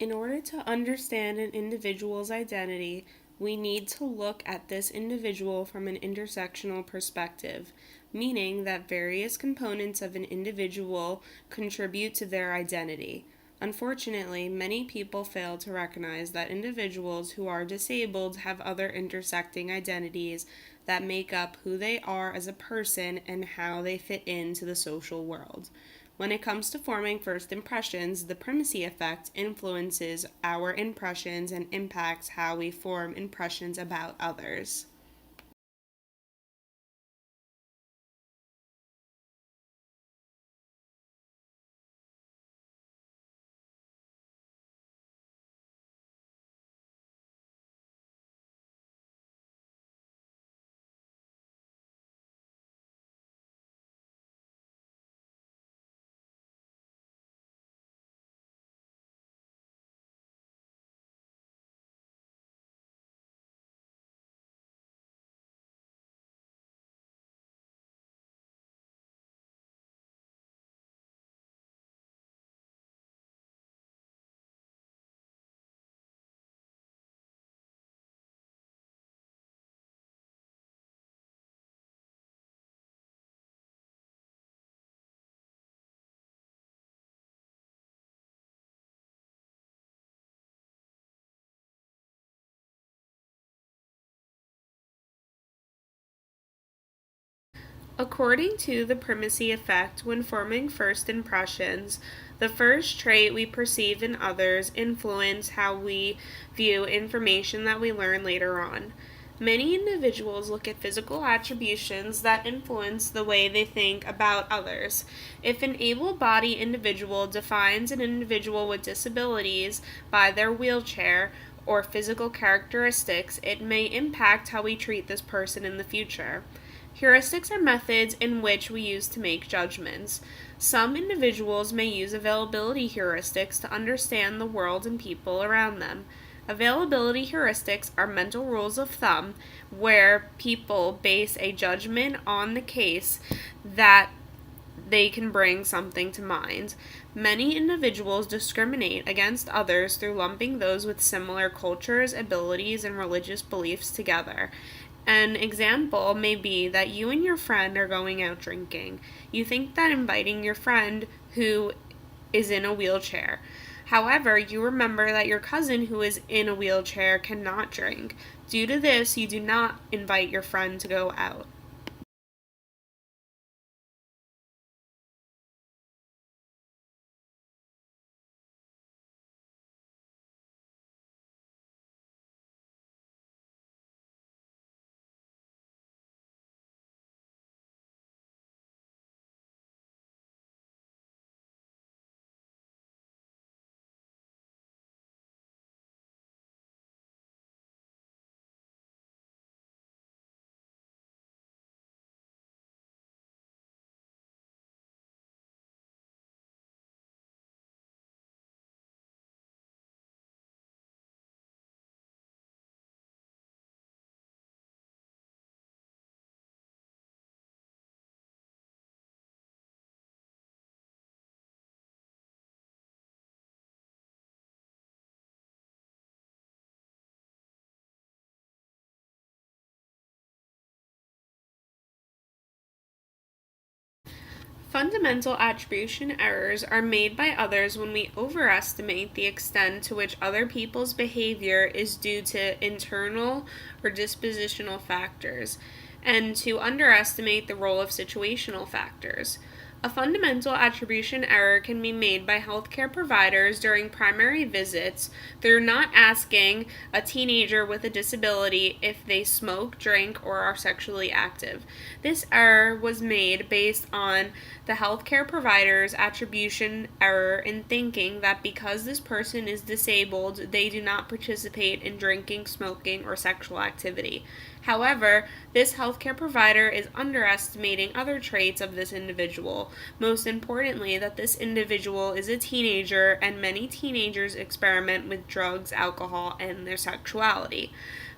In order to understand an individual's identity, we need to look at this individual from an intersectional perspective, meaning that various components of an individual contribute to their identity. Unfortunately, many people fail to recognize that individuals who are disabled have other intersecting identities that make up who they are as a person and how they fit into the social world. When it comes to forming first impressions, the primacy effect influences our impressions and impacts how we form impressions about others. According to the primacy effect, when forming first impressions, the first trait we perceive in others influence how we view information that we learn later on. Many individuals look at physical attributions that influence the way they think about others. If an able-bodied individual defines an individual with disabilities by their wheelchair or physical characteristics, it may impact how we treat this person in the future. Heuristics are methods in which we use to make judgments. Some individuals may use availability heuristics to understand the world and people around them. Availability heuristics are mental rules of thumb where people base a judgment on the case that they can bring something to mind. Many individuals discriminate against others through lumping those with similar cultures, abilities, and religious beliefs together. An example may be that you and your friend are going out drinking. You think that inviting your friend who is in a wheelchair. However, you remember that your cousin who is in a wheelchair cannot drink. Due to this, you do not invite your friend to go out. Fundamental attribution errors are made by others when we overestimate the extent to which other people's behavior is due to internal or dispositional factors, and to underestimate the role of situational factors. A fundamental attribution error can be made by healthcare providers during primary visits through not asking a teenager with a disability if they smoke, drink, or are sexually active. This error was made based on the healthcare provider's attribution error in thinking that because this person is disabled, they do not participate in drinking, smoking, or sexual activity. However, this healthcare provider is underestimating other traits of this individual. Most importantly, that this individual is a teenager and many teenagers experiment with drugs, alcohol, and their sexuality.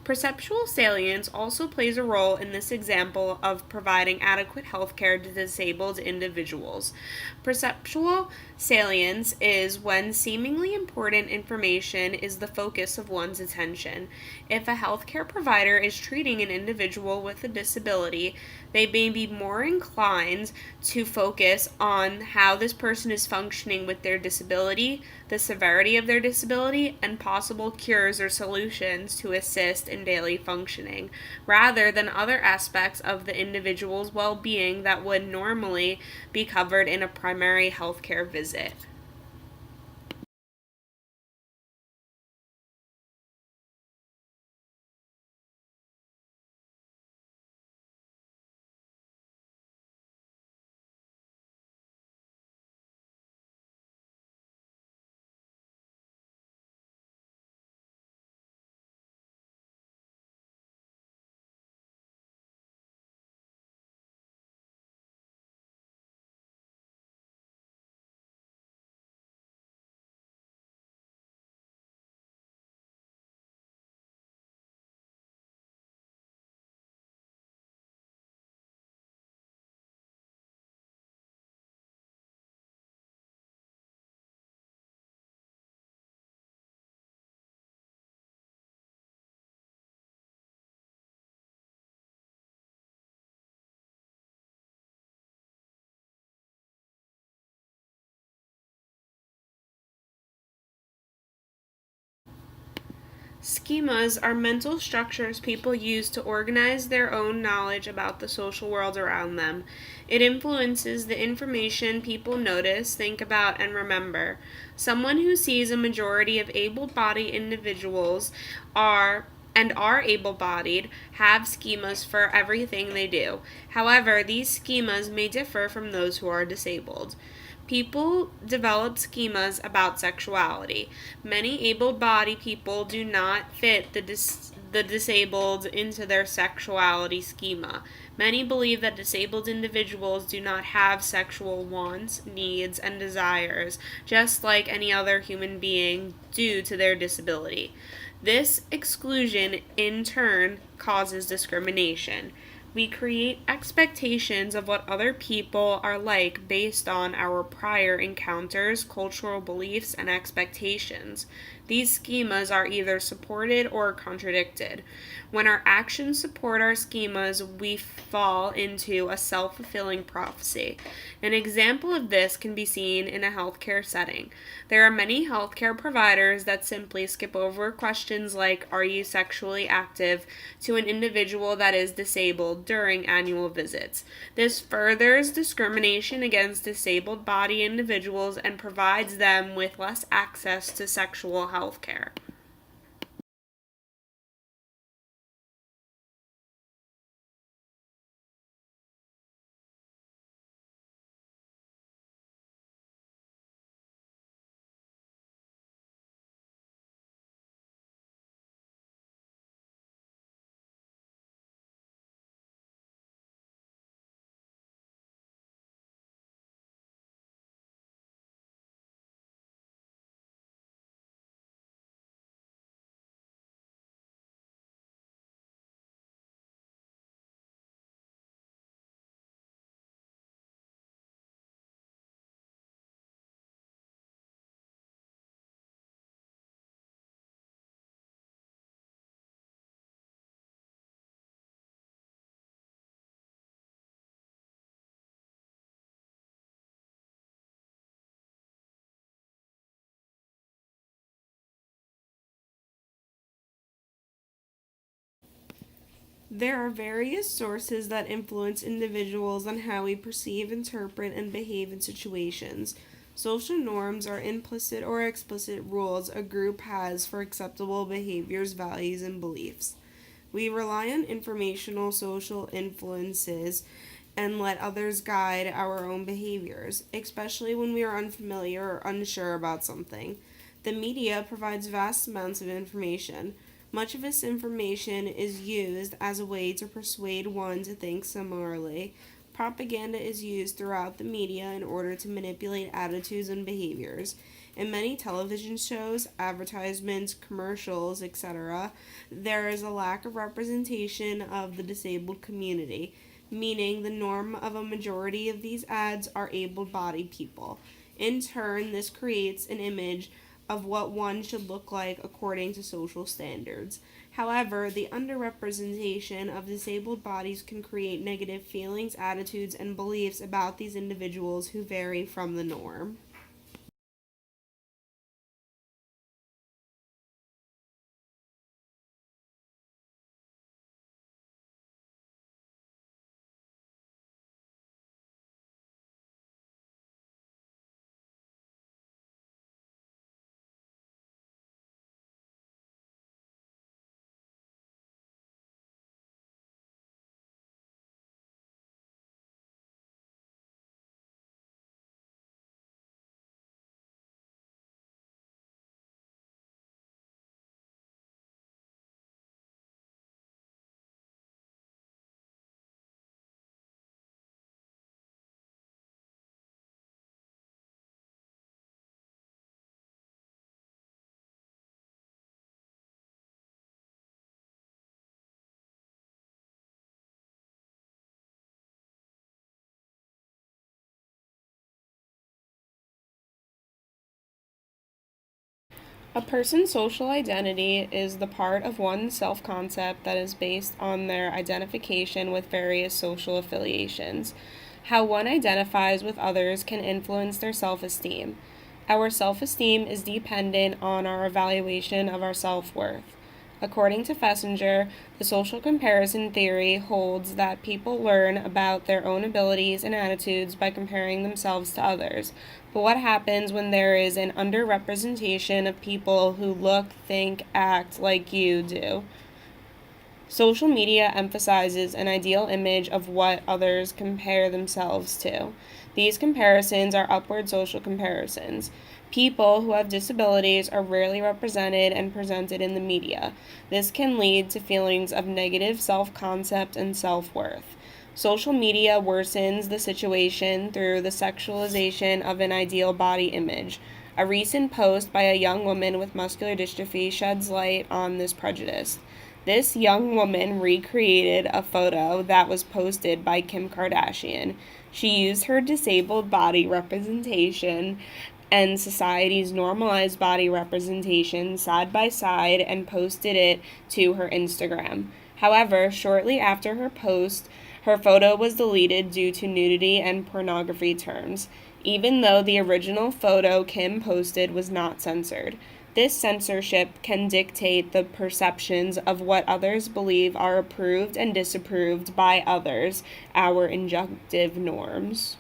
Perceptual salience also plays a role in this example of providing adequate health care to disabled individuals. Perceptual salience is when seemingly important information is the focus of one's attention. If a healthcare provider is treating an individual with a disability, they may be more inclined to focus on how this person is functioning with their disability, the severity of their disability, and possible cures or solutions to assist in daily functioning, rather than other aspects of the individual's well-being that would normally be covered in a primary healthcare visit. Schemas are mental structures people use to organize their own knowledge about the social world around them. It influences the information people notice, think about, and remember. Someone who sees a majority of able-bodied individuals are able-bodied have schemas for everything they do. However, these schemas may differ from those who are disabled. People develop schemas about sexuality. Many able-bodied people do not fit the disabled into their sexuality schema. Many believe that disabled individuals do not have sexual wants, needs, and desires, just like any other human being due to their disability. This exclusion, in turn, causes discrimination. We create expectations of what other people are like based on our prior encounters, cultural beliefs, and expectations. These schemas are either supported or contradicted. When our actions support our schemas, we fall into a self-fulfilling prophecy. An example of this can be seen in a healthcare setting. There are many healthcare providers that simply skip over questions like, "Are you sexually active?" to an individual that is disabled during annual visits. This furthers discrimination against disabled body individuals and provides them with less access to sexual health care. There are various sources that influence individuals on how we perceive, interpret, and behave in situations. Social norms are implicit or explicit rules a group has for acceptable behaviors, values, and beliefs. We rely on informational social influences and let others guide our own behaviors, especially when we are unfamiliar or unsure about something. The media provides vast amounts of information. Much of this information is used as a way to persuade one to think similarly. propaganda is used throughout the media in order to manipulate attitudes and behaviors. In many television shows, advertisements, commercials, etc., there is a lack of representation of the disabled community, meaning the norm of a majority of these ads are able bodied people. In turn, this creates an image of what one should look like according to social standards. However, the underrepresentation of disabled bodies can create negative feelings, attitudes, and beliefs about these individuals who vary from the norm. A person's social identity is the part of one's self concept that is based on their identification with various social affiliations. How one identifies with others can influence their self esteem. Our self esteem is dependent on our evaluation of our self worth. According to Fessinger, the social comparison theory holds that people learn about their own abilities and attitudes by comparing themselves to others. But what happens when there is an underrepresentation of people who look, think, act like you do? Social media emphasizes an ideal image of what others compare themselves to. These comparisons are upward social comparisons. People who have disabilities are rarely represented and presented in the media. This can lead to feelings of negative self concept and self worth. Social media worsens the situation through the sexualization of an ideal body image. A recent post by a young woman with muscular dystrophy sheds light on this prejudice. This young woman recreated a photo that was posted by Kim Kardashian. She used her disabled body representation and society's normalized body representation side by side and posted it to her Instagram. However, shortly after her post, her photo was deleted due to nudity and pornography terms, even though the original photo Kim posted was not censored. This censorship can dictate the perceptions of what others believe are approved and disapproved by others, our injunctive norms.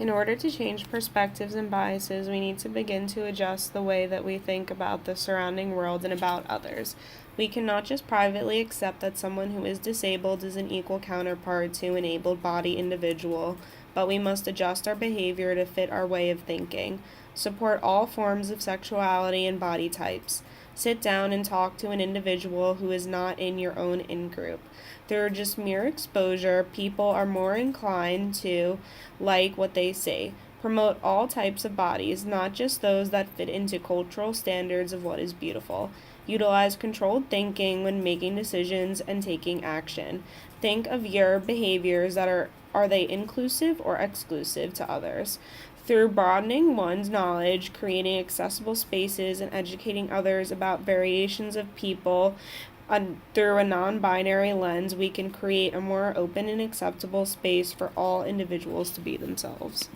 In order to change perspectives and biases, we need to begin to adjust the way that we think about the surrounding world and about others. We cannot just privately accept that someone who is disabled is an equal counterpart to an able bodied individual, but we must adjust our behavior to fit our way of thinking. Support all forms of sexuality and body types. Sit down and talk to an individual who is not in your own in group. Through just mere exposure, people are more inclined to like what they see. Promote all types of bodies, not just those that fit into cultural standards of what is beautiful. Utilize controlled thinking when making decisions and taking action. Think of your behaviors that are they inclusive or exclusive to others? Through broadening one's knowledge, creating accessible spaces, and educating others about variations of people through a non binary lens, we can create a more open and acceptable space for all individuals to be themselves.